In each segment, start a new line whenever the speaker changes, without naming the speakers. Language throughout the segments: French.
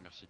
merci.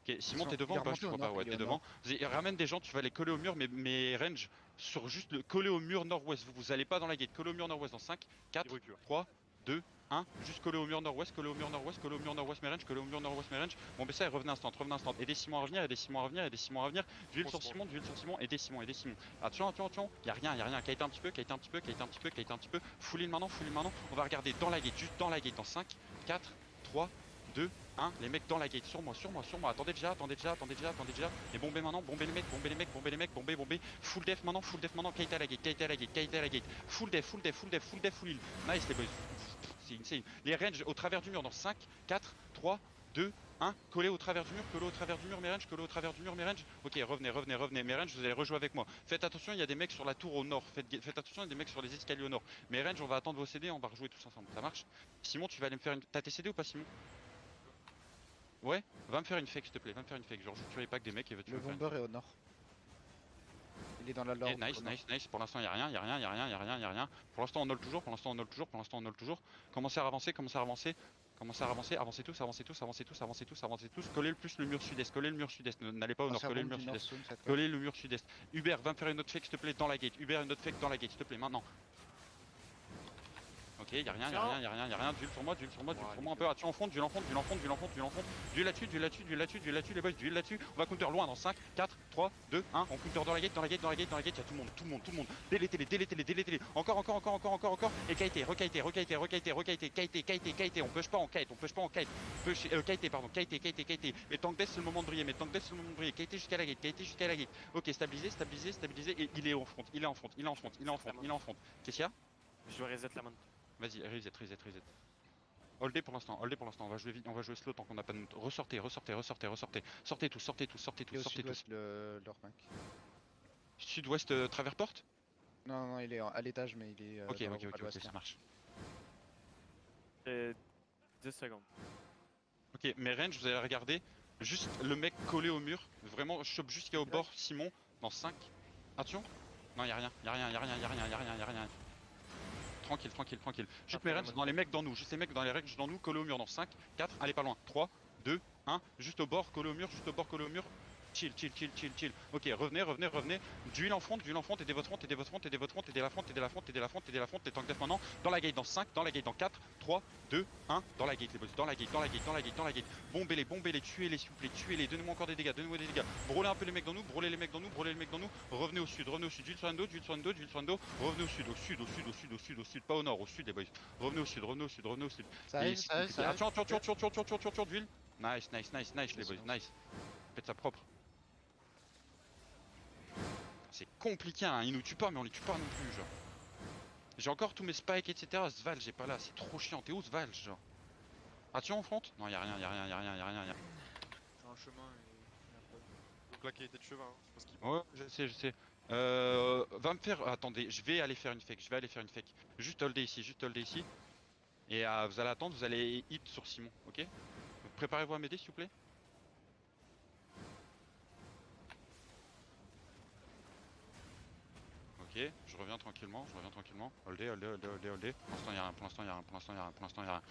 Ok, Simon, t'es devant ou pas? Je te vois pas, ouais, t'es devant. Ramène des gens, tu vas les coller au mur, mais range sur juste le coller au mur nord-ouest. Vous allez pas dans la gate, coller au mur nord-ouest dans 5, 4, 3, 2, 1. Juste coller au mur nord-ouest, coller au mur nord-ouest, coller au mur nord-ouest, mes range, coller au mur nord-ouest, mes range. Bon, mais ça, revenez instant, revenez instant. Aidez Simon à revenir, aidez Simon à revenir, aidez Simon à revenir. D'huile sur Simon, aidez Simon, aidez Simon. Attention. Y'a rien. Qu'a été un petit peu. Full in maintenant. On va regarder dans la gate, juste dans la gate dans 5, 4, 3, 2, 1, les mecs dans la gate, sur moi. Attendez déjà. Et bombez maintenant, bombez les mecs. Full def maintenant, Kaita à la gate. Full def, full heal. Nice les boys. C'est insane. Les ranges au travers du mur dans 5, 4, 3, 2, 1. Collez au travers du mur, mes ranges, Ok, revenez, mes ranges, vous allez rejouer avec moi. Faites attention, il y a des mecs sur la tour au nord. Faites attention, il y a des mecs sur les escaliers au nord. Mes ranges, on va attendre vos CD, on va rejouer tous ensemble. Ça marche? Simon, tu vas aller me faire une. T'as tes CD ou pas, Simon? Ouais, va me faire une fake s'il te plaît, genre je tue les packs des mecs et tu
Le
me faire une
bomber
fake.
est au nord. Il est dans la lore.
Ok, nice, pour l'instant y'a rien. Pour l'instant on hold toujours, Commencez à avancer. Avancez tous. Collez le plus le mur sud-est, n'allez pas au nord, collez le mur sud-est. Collez le mur sud-est. Hubert, va me faire une autre fake s'il te plaît dans la gate. Hubert, une autre fake dans la gate s'il te plaît, maintenant. Ok, y'a rien. D'huile sur moi, un peu. Attention en fond, d'huile en fond. D'huile là-dessus, les boys, d'huile là-dessus. On va counter loin dans 5, 4, 3, 2, 1. On counter dans la gate. Y'a tout le monde. Délétez-les. Encore. Et kite. On push pas en kite. Kite. Mais tank death, c'est le moment de briller. Kite jusqu'à la gate. Ok, stabilisé. Et il est en front. Qu'est-ce qu'il y a?
Je dois reset la main.
Vas-y, reset. Holdez pour l'instant, on va jouer vite, on va jouer slow tant qu'on n'a pas de note. Ressortez. Sortez tous.
Il est au sud-ouest, leur mec.
Sud-ouest, travers porte?
Non, il est à l'étage, mais il est
Ok,
dans la roue à l'ouest.
ça marche.
2 secondes.
Ok, mes range, vous allez regarder. Juste le mec collé au mur. Vraiment, chope jusqu'au bord, Simon. Dans 5. Attention. Non, y'a rien. Tranquille. Juste mes ranges dans les mecs dans nous. Juste les mecs dans les ranges dans nous. Collés au mur dans 5, 4. Allez, pas loin. 3, 2, 1. Juste au bord, collé au mur. Chill. Ok, revenez. D'huile en front, aidez votre front, aidez la front, les tanks def maintenant. Dans la gate dans 5, dans 4, 3, 2, 1. Dans la gate, les boys. Dans la gate. Bombez-les, tuez-les, s'il vous plaît, tuez-les. Donnez-moi encore des dégâts. Brûlez un peu les mecs dans nous. Revenez au sud. D'huile sur endo. Revenez au sud. Pas au nord, au sud, les boys. Revenez au sud.
Ça arrive.
Attention, d'huile. Nice, les boys, nice. Faites ça propre. C'est compliqué, hein. Ils nous tuent pas, mais on les tue pas non plus, genre. J'ai encore tous mes spikes, etc. Sval, j'ai pas là, c'est trop chiant. T'es où, Sval, genre? Attention en front? Non, y'a rien.
J'ai un chemin et. Donc là, qui a été de chemin, je pense qu'il.
Ouais, je sais. Va me faire. Attendez, je vais aller faire une fake. Juste holder ici. Et vous allez attendre, vous allez hit sur Simon, ok? Préparez-vous à m'aider, s'il vous plaît. Ok, je reviens tranquillement. Holdez. Pour l'instant, y'a rien.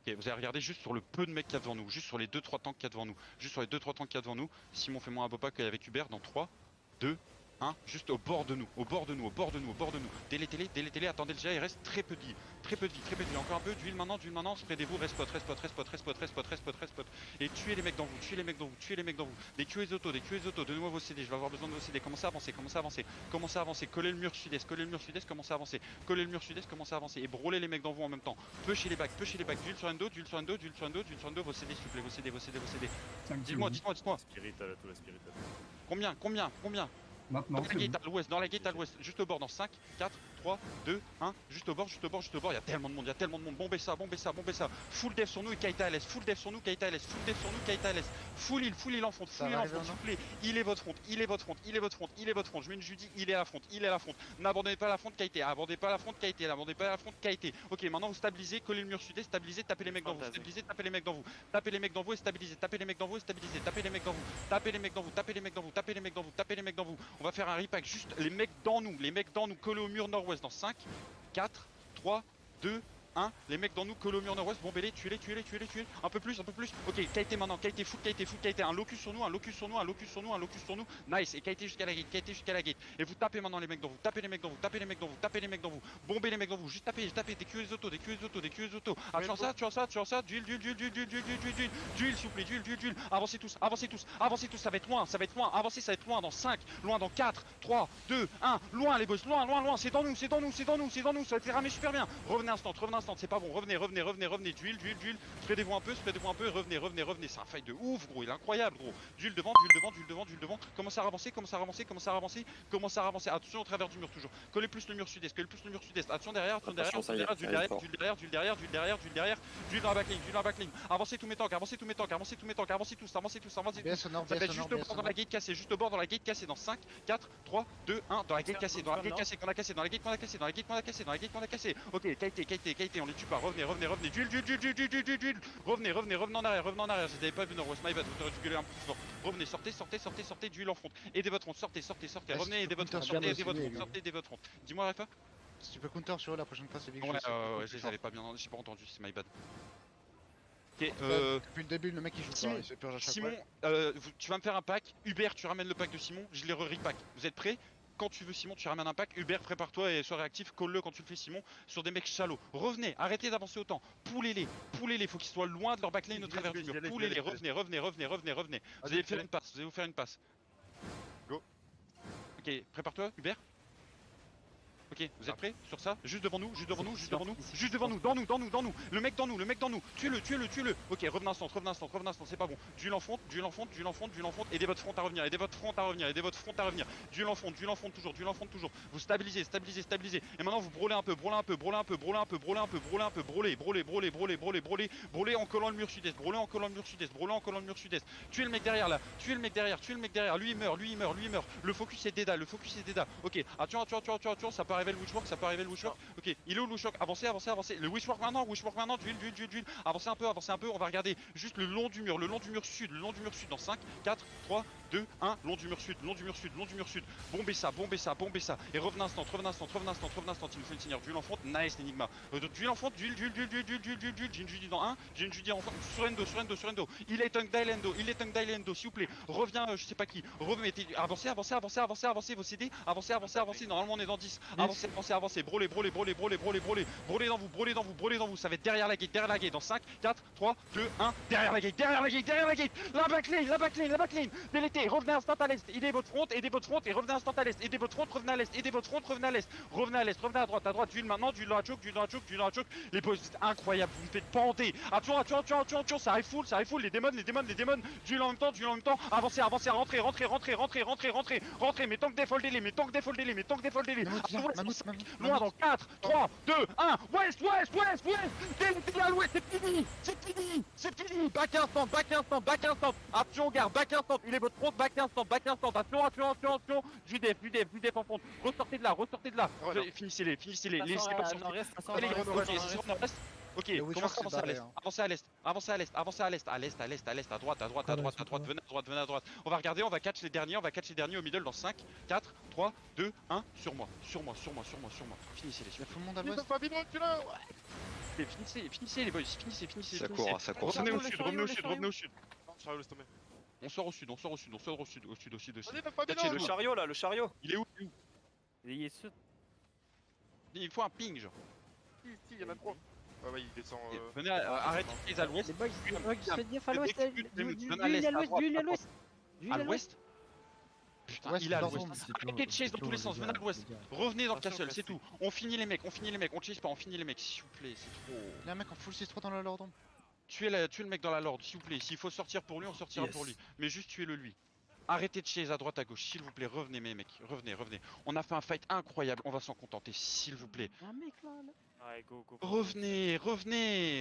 Ok, vous allez regarder juste sur le peu de mecs qu'il y a devant nous. Juste sur les 2-3 tanks qu'il y a devant nous. Simon, fais-moi un beau pack avec Hubert dans 3, 2, 1. Juste au bord de nous. Délétez-les. Attendez déjà, il reste très peu de vie. Encore un peu d'huile maintenant. Spreadez-vous, respot. Et tuez les mecs dans vous. Des QS auto. Donnez-moi vos CD. Je vais avoir besoin de vos CD. Commencez à avancer. Collez le mur sud-est. Commencez à avancer. Et brûlez les mecs dans vous en même temps. Pushez les bacs. D'huile sur endo. Vos CD, s'il vous plaît. Vos CD. Dites-moi.
Spirit à tout la spirit.
Combien?
Maintenant,
Dans la gate à l'ouest, juste au bord, dans 5, 4, 3, 2, 1, juste au bord, il y a tellement de monde, bombez ça. Full def sur nous et Kaita LS, Full heal en front, s'il vous plaît. Il est votre front, je mets une Judy, il est à la front. N'abandonnez pas la front Kaita, Ok, maintenant vous stabilisez, collez le mur sud-est, tapez les mecs dans vous, tapez les mecs dans vous et stabilisez, tapez les mecs dans vous. On va faire un repack, juste les mecs dans nous, collés au mur nord-ouest dans 5, 4, 3, 2, 1. Les mecs dans nous, collent au mur nord-ouest, bombez-les, tuez-les. Un peu plus. Ok, KT maintenant, KT, full KT. Un locus sur nous. Nice, et KT jusqu'à la gate. Et vous tapez maintenant les mecs dans vous, tapez les mecs dans vous. Bombez les mecs dans vous, juste tapez, des QS auto. Attention ça, duel, s'il vous plaît, duel. Avancez tous, ça va être loin, avancez, ça va être loin dans 5, loin dans 4, 3, 2, 1, loin les boys, loin, c'est dans nous, ça va être ramé super bien. Revenez instant, c'est pas bon, revenez, duel, spreadez-vous un peu, revenez, c'est un fight de ouf gros, il est incroyable gros. Duel devant, commencez à ramasser, attention au travers du mur toujours, collez plus le mur sud-est, attention derrière, duel dans la backlane, avancez tous mes tanks, avancez tous,
BS au nord,
ça va
BS
être
au
juste
nord,
au bord dans la gate cassée, dans la gate cassée, dans 5, 4, 3, 2, 1, dans la gate cassée, qu'on a cassé, ok, KT, on les tue pas, revenez, duel, revenez en arrière, je les avais pas vu nord-ouest, my bad, vous aurez dû gueuler un peu plus fort, revenez, sortez, duel en front, aidez votre front, sortez, revenez, aidez votre front, dis-moi Rafa.
Si tu peux counter sur eux la prochaine fois, c'est bien que
Ouais,
je
je les avais pas bien, j'ai pas entendu, c'est my bad. Ok,
Depuis le début, le mec il joue
Simon,
pas, il se purge à chaque
Simon,
fois.
tu vas me faire un pack. Hubert, tu ramènes le pack de Simon. Je les re-repack. Vous êtes prêts? Quand tu veux, Simon, tu ramènes un pack. Hubert, prépare-toi et sois réactif. Colle-le quand tu le fais, Simon, sur des mecs shallow. Revenez, arrêtez d'avancer autant. Poulez-les. Faut qu'ils soient loin de leur backline au travers du mur. Poulez-les. Revenez. Vous allez vous faire une passe. Go. Ok, prépare-toi, Hubert. Ok, vous êtes prêts sur ça? Juste devant nous. Dans nous. Le mec dans nous. Tuez-le. Ok, revenez un instant, c'est pas bon. Duel en front. Aidez votre front à revenir. Duel en front toujours. Vous stabilisez. Et maintenant vous brûlez un peu. Brûlez en collant le mur sud-est. Tuez le mec derrière. Lui il meurt. Le focus est Deda. Ok, attention, ça peut arriver le wishwalk, Ok, il est où le wishwalk? Avancez. Le wishwalk maintenant, duel. Avancez un peu, on va regarder juste le long du mur sud, dans 5, 4, 3, 2, 1, long du mur sud. Bombez ça. Et revenez instant, il nous fait le seigneur, duel en front, nice l'Enigma. Duel en front, duel, Jinjudi dans 1, Jinjudi en front, surrendo. Il est Tung Dailendo, s'il vous plaît, reviens, je sais pas qui, remettez, avancez vos CD, avancez, normalement on est dans 10, avancez, brûlez dans vous, ça va être derrière la gate, dans 5, 4, 3, 2, 1, derrière la gate, la backline, délétez, revenez instant à l'est, aidez votre front, et revenez instant à l'est, aidez votre front, revenez à l'est, revenez à droite, duel maintenant, duel dans la choke, les boys, c'est incroyable, vous me faites bander, attention, ça arrive full, les démons, duel en même temps, avancez, rentrez, mes tanks défoldez-les, loin dans 4, 3, 2, 1, West, délétez à l'ouest, c'est fini, back instant, attention gars, back instant, il est votre front, back instant, attention, du def en front, ressortez de là, finissez-les, laissez pas sortir. Ok, commencez à avancer à l'est, à droite, venez à droite. On va regarder, on va catch les derniers au middle dans 5, 4, 3, 2, 1, sur moi. Finissez-les.
Il y a tout le monde à l'ouest.
Finissez les boys, finissez.
Ça court.
Revenez au sud.
Chariot, laisse tomber.
On sort au sud aussi.
Allez,
Le chariot là, le chariot.
Il est où?
Il est sud.
Il faut un ping genre.
Si, il y en a 3. Ouais, il descend.
Venez, arrêtez les à l'ouest.
Les boys, faites gaffe à l'ouest.
À l'ouest? Putain, il est à l'ouest. Arrêtez de chase dans tous les sens, venez à l'ouest. Revenez dans le castle, c'est tout. On finit les mecs, on chase pas, s'il vous plaît, c'est trop.
Il y a un mec en full 6-3 dans la Lord.
Tuez le mec dans la lord, s'il vous plaît. S'il faut sortir pour lui, on sortira pour lui. Mais juste tuez-le lui. Arrêtez de chase à droite à gauche, s'il vous plaît. Revenez mes mecs, revenez. On a fait un fight incroyable, on va s'en contenter, s'il vous plaît.
Un mec là.
Ouais, go.
Revenez.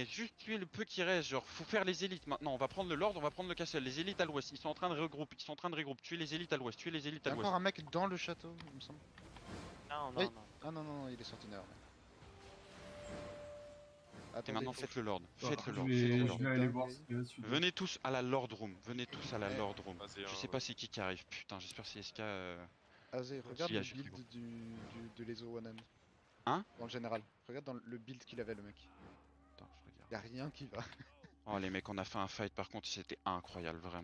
Juste tuer le peu qui reste, genre faut faire les élites maintenant. On va prendre le lord, on va prendre le castle. Les élites à l'ouest, ils sont en train de regrouper. Tuer les élites à l'ouest,
Il y a encore un mec dans le château, il me semble.
Non.
Ah non, il est sorti dehors.
Et maintenant faites le lord,
Je vais aller voir ce qu'il y a dessus.
Venez tous à la lord room, Je sais pas c'est qui arrive, putain j'espère c'est SK.
Azé, regarde
Si,
le
je suis
build de l'ESO One Hand.
Hein?
Dans le général. Regarde dans le build qu'il avait le mec.
Attends, je regarde.
Y'a rien qui va.
Oh les mecs, on a fait un fight par contre, c'était incroyable vraiment.